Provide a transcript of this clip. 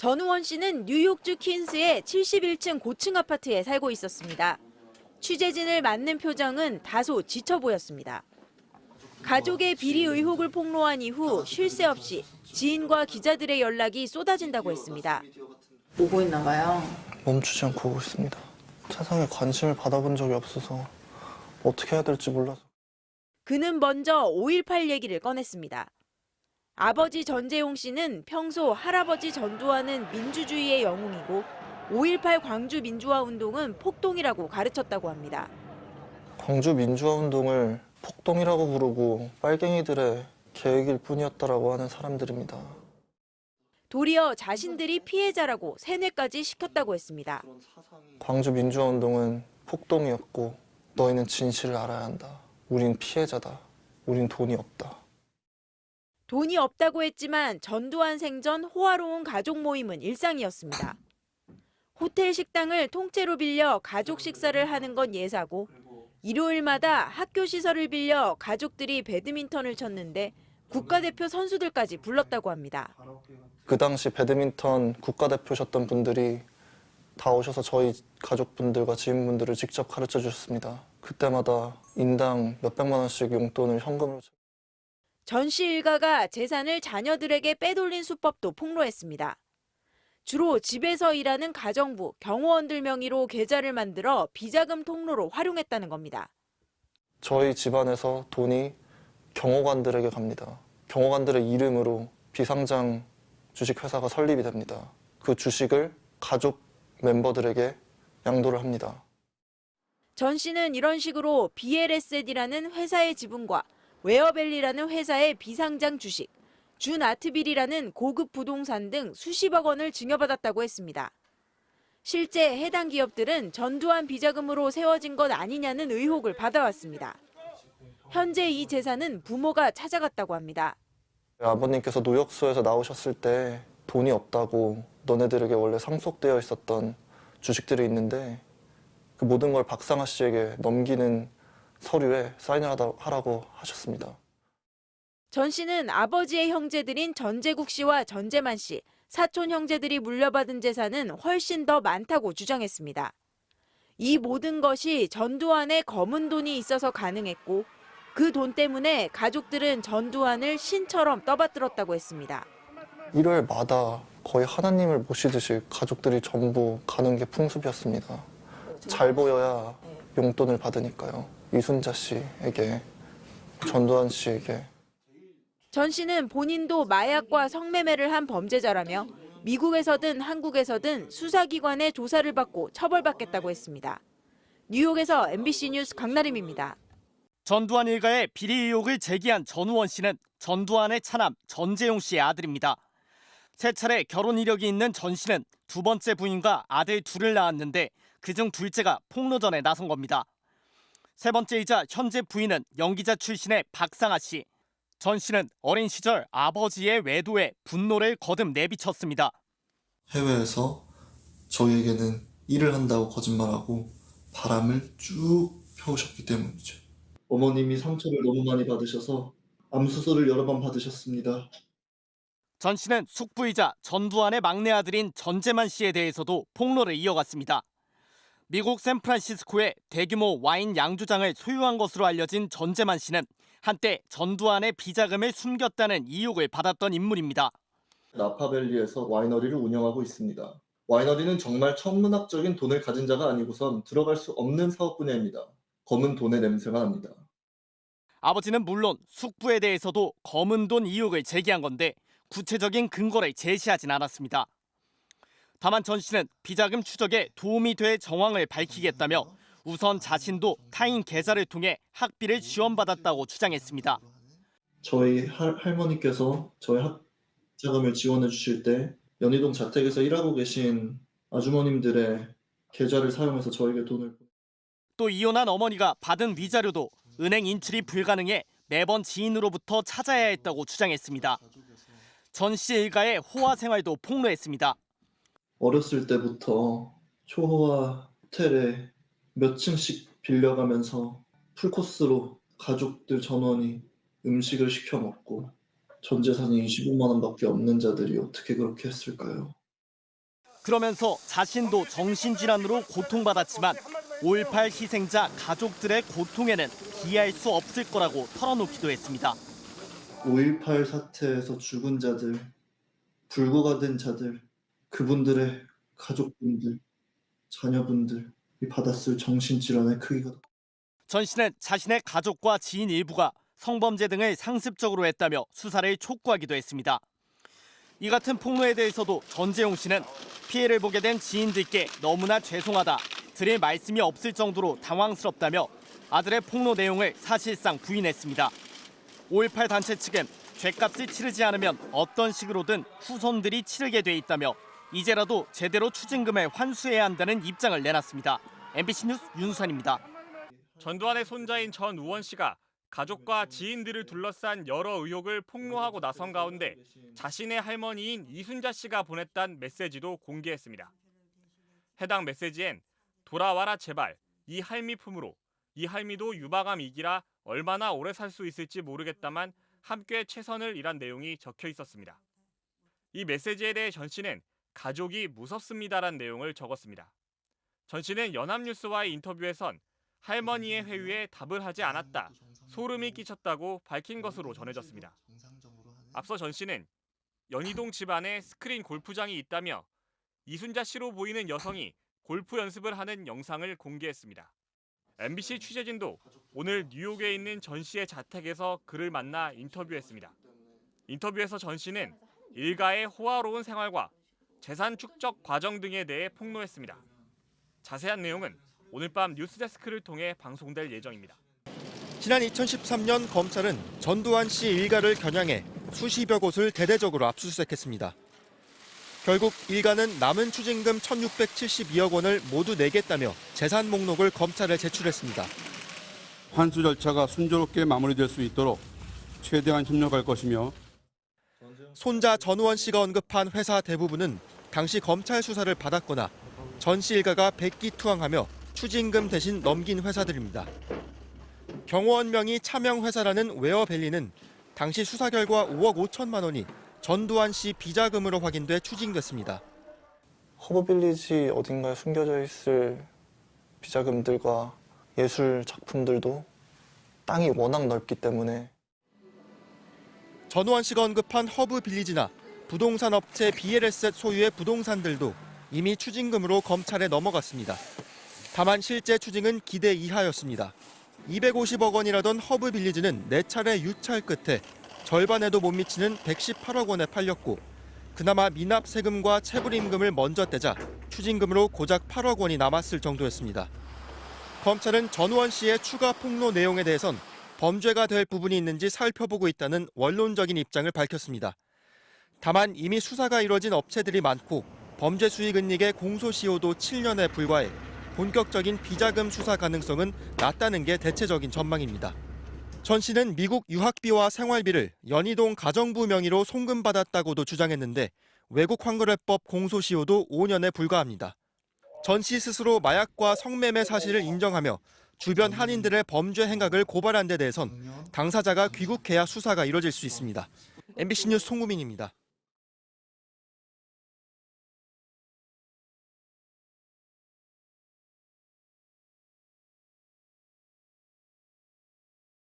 전우원 씨는 뉴욕주 퀸스의 71층 고층 아파트에 살고 있었습니다. 취재진을 맞는 표정은 다소 지쳐 보였습니다. 가족의 비리 의혹을 폭로한 이후 쉴 새 없이 지인과 기자들의 연락이 쏟아진다고 했습니다. 보고 있나 봐요. 멈추지 않고 오고 있습니다. 세상에 관심을 받아본 적이 없어서 어떻게 해야 될지 몰라서. 그는 먼저 5.18 얘기를 꺼냈습니다. 아버지 전재용 씨는 평소 할아버지 전두환은 민주주의의 영웅이고 5.18 광주 민주화 운동은 폭동이라고 가르쳤다고 합니다. 광주 민주화 운동을 폭동이라고 부르고 빨갱이들의 계획일 뿐이었다라고 하는 사람들입니다. 도리어 자신들이 피해자라고 세뇌까지 시켰다고 했습니다. 광주 민주화 운동은 폭동이었고 너희는 진실을 알아야 한다. 우린 피해자다. 우린 돈이 없다. 돈이 없다고 했지만 전두환 생전 호화로운 가족 모임은 일상이었습니다. 호텔 식당을 통째로 빌려 가족 식사를 하는 건 예사고 일요일마다 학교 시설을 빌려 가족들이 배드민턴을 쳤는데 국가대표 선수들까지 불렀다고 합니다. 그 당시 배드민턴 국가대표셨던 분들이 다 오셔서 저희 가족분들과 지인분들을 직접 가르쳐 주셨습니다. 그때마다 인당 몇백만 원씩 용돈을 현금으로. 전 씨 일가가 재산을 자녀들에게 빼돌린 수법도 폭로했습니다. 주로 집에서 일하는 가정부, 경호원들 명의로 계좌를 만들어 비자금 통로로 활용했다는 겁니다. 저희 집안에서 돈이 경호관들에게 갑니다. 경호관들의 이름으로 비상장 주식회사가 설립이 됩니다. 그 주식을 가족 멤버들에게 양도를 합니다. 전 씨는 이런 식으로 BLS이라는 회사의 지분과 웨어밸리라는 회사의 비상장 주식, 준아트빌이라는 고급 부동산 등 수십억 원을 증여받았다고 했습니다. 실제 해당 기업들은 전두환 비자금으로 세워진 것 아니냐는 의혹을 받아왔습니다. 현재 이 재산은 부모가 찾아갔다고 합니다. 아버님께서 노역소에서 나오셨을 때 돈이 없다고 너네들에게 원래 상속되어 있었던 주식들이 있는데 그 모든 걸 박상하 씨에게 넘기는 서류에 사인을 하라고 하셨습니다. 전 씨는 아버지의 형제들인 전재국 씨와 전재만 씨, 사촌 형제들이 물려받은 재산은 훨씬 더 많다고 주장했습니다. 이 모든 것이 전두환의 검은 돈이 있어서 가능했고 그 돈 때문에 가족들은 전두환을 신처럼 떠받들었다고 했습니다. 일요일마다 거의 하나님을 모시듯이 가족들이 전부 가는 게 풍습이었습니다. 잘 보여야 용돈을 받으니까요. 이순자 씨에게, 전두환 씨에게. 전 씨는 본인도 마약과 성매매를 한 범죄자라며 미국에서든 한국에서든 수사기관의 조사를 받고 처벌받겠다고 했습니다. 뉴욕에서 MBC 뉴스 강나림입니다. 전두환 일가의 비리 의혹을 제기한 전우원 씨는 전두환의 차남 전재용 씨의 아들입니다. 세 차례 결혼 이력이 있는 전 씨는 두 번째 부인과 아들 둘을 낳았는데 그중 둘째가 폭로전에 나선 겁니다. 세 번째이자 현재 부인은 연기자 출신의 박상하 씨. 전 씨는 어린 시절 아버지의 외도에 분노를 거듭 내비쳤습니다. 해외에서 저희에게는 일을 한다고 거짓말하고 바람을 쭉 펴오셨기 때문이죠. 어머님이 상처를 너무 많이 받으셔서 암수술을 여러 번 받으셨습니다. 전 씨는 숙부이자 전두환의 막내 아들인 전재만 씨에 대해서도 폭로를 이어갔습니다. 미국 샌프란시스코에 대규모 와인 양조장을 소유한 것으로 알려진 전재만 씨는 한때 전두환의 비자금을 숨겼다는 이욕을 받았던 인물입니다. 나파밸리에서 와이너리를 운영하고 있습니다. 와이너리는 정말 천문학적인 돈을 가진 자가 아니고선 들어갈 수 없는 사업 분야입니다. 검은 돈의 냄새가 납니다. 아버지는 물론 숙부에 대해서도 검은 돈 의혹을 제기한 건데 구체적인 근거를 제시하진 않았습니다. 다만 전 씨는 비자금 추적에 도움이 될 정황을 밝히겠다며 우선 자신도 타인 계좌를 통해 학비를 지원받았다고 주장했습니다. 저희 할머니께서 저희 학자금을 지원해 주실 때 연희동 자택에서 일하고 계신 아주머님들의 계좌를 사용해서 저에게 돈을. 또 이혼한 어머니가 받은 위자료도 은행 인출이 불가능해 매번 지인으로부터 찾아야 했다고 주장했습니다. 전 씨 일가의 호화 생활도 폭로했습니다. 어렸을 때부터 초호화 호텔에 몇 층씩 빌려가면서 풀코스로 가족들 전원이 음식을 시켜 먹고 전 재산이 25만 원밖에 없는 자들이 어떻게 그렇게 했을까요? 그러면서 자신도 정신질환으로 고통받았지만 5.18 희생자 가족들의 고통에는 비할 수 없을 거라고 털어놓기도 했습니다. 5.18 사태에서 죽은 자들, 불구가 된 자들, 그분들의 가족분들, 자녀분들이 받았을 정신질환의 크기가 전 씨는 자신의 가족과 지인 일부가 성범죄 등을 상습적으로 했다며 수사를 촉구하기도 했습니다. 이 같은 폭로에 대해서도 전재용 씨는 피해를 보게 된 지인들께 너무나 죄송하다, 드릴 말씀이 없을 정도로 당황스럽다며 아들의 폭로 내용을 사실상 부인했습니다. 5.18 단체 측은 죗값을 치르지 않으면 어떤 식으로든 후손들이 치르게 돼 있다며 이제라도 제대로 추징금을 환수해야 한다는 입장을 내놨습니다. MBC 뉴스 윤수환입니다. 전두환의 손자인 전우원 씨가 가족과 지인들을 둘러싼 여러 의혹을 폭로하고 나선 가운데 자신의 할머니인 이순자 씨가 보냈던 메시지도 공개했습니다. 해당 메시지엔 돌아와라 제발, 이 할미 품으로, 이 할미도 유방암 이기라 얼마나 오래 살 수 있을지 모르겠다만 함께 최선을 이란 내용이 적혀 있었습니다. 이 메시지에 대해 전 씨는 가족이 무섭습니다란 내용을 적었습니다. 전 씨는 연합뉴스와의 인터뷰에선 할머니의 회유에 답을 하지 않았다, 소름이 끼쳤다고 밝힌 것으로 전해졌습니다. 앞서 전 씨는 연희동 집안에 스크린 골프장이 있다며 이순자 씨로 보이는 여성이 골프 연습을 하는 영상을 공개했습니다. MBC 취재진도 오늘 뉴욕에 있는 전 씨의 자택에서 그를 만나 인터뷰했습니다. 인터뷰에서 전 씨는 일가의 호화로운 생활과 재산 축적 과정 등에 대해 폭로했습니다. 자세한 내용은 오늘 밤 뉴스데스크를 통해 방송될 예정입니다. 지난 2013년 검찰은 전두환 씨 일가를 겨냥해 수십여 곳을 대대적으로 압수수색했습니다. 결국 일가는 남은 추징금 1,672억 원을 모두 내겠다며 재산 목록을 검찰에 제출했습니다. 환수 절차가 순조롭게 마무리될 수 있도록 최대한 협력할 것이며 손자 전우원 씨가 언급한 회사 대부분은 당시 검찰 수사를 받았거나 전 씨 일가가 백기투항하며 추징금 대신 넘긴 회사들입니다. 경호원명의 차명회사라는 웨어밸리는 당시 수사 결과 5억 5천만 원이 전두환 씨 비자금으로 확인돼 추징됐습니다. 허브빌리지 어딘가에 숨겨져 있을 비자금들과 예술 작품들도 땅이 워낙 넓기 때문에 전우환 씨가 언급한 허브빌리지나 부동산 업체 BLS셋 소유의 부동산들도 이미 추징금으로 검찰에 넘어갔습니다. 다만 실제 추징은 기대 이하였습니다. 250억 원이라던 허브빌리지는 4차례 유찰 끝에 절반에도 못 미치는 118억 원에 팔렸고 그나마 미납 세금과 체불임금을 먼저 떼자 추징금으로 고작 8억 원이 남았을 정도였습니다. 검찰은 전우원 씨의 추가 폭로 내용에 대해선 범죄가 될 부분이 있는지 살펴보고 있다는 원론적인 입장을 밝혔습니다. 다만 이미 수사가 이뤄진 업체들이 많고 범죄 수익 은닉의 공소시효도 7년에 불과해 본격적인 비자금 수사 가능성은 낮다는 게 대체적인 전망입니다. 전 씨는 미국 유학비와 생활비를 연희동 가정부 명의로 송금받았다고도 주장했는데 외국 환거래법 공소시효도 5년에 불과합니다. 전 씨 스스로 마약과 성매매 사실을 인정하며 주변 한인들의 범죄 행각을 고발한 데 대해선 당사자가 귀국해야 수사가 이뤄질 수 있습니다. MBC 뉴스 송구민입니다.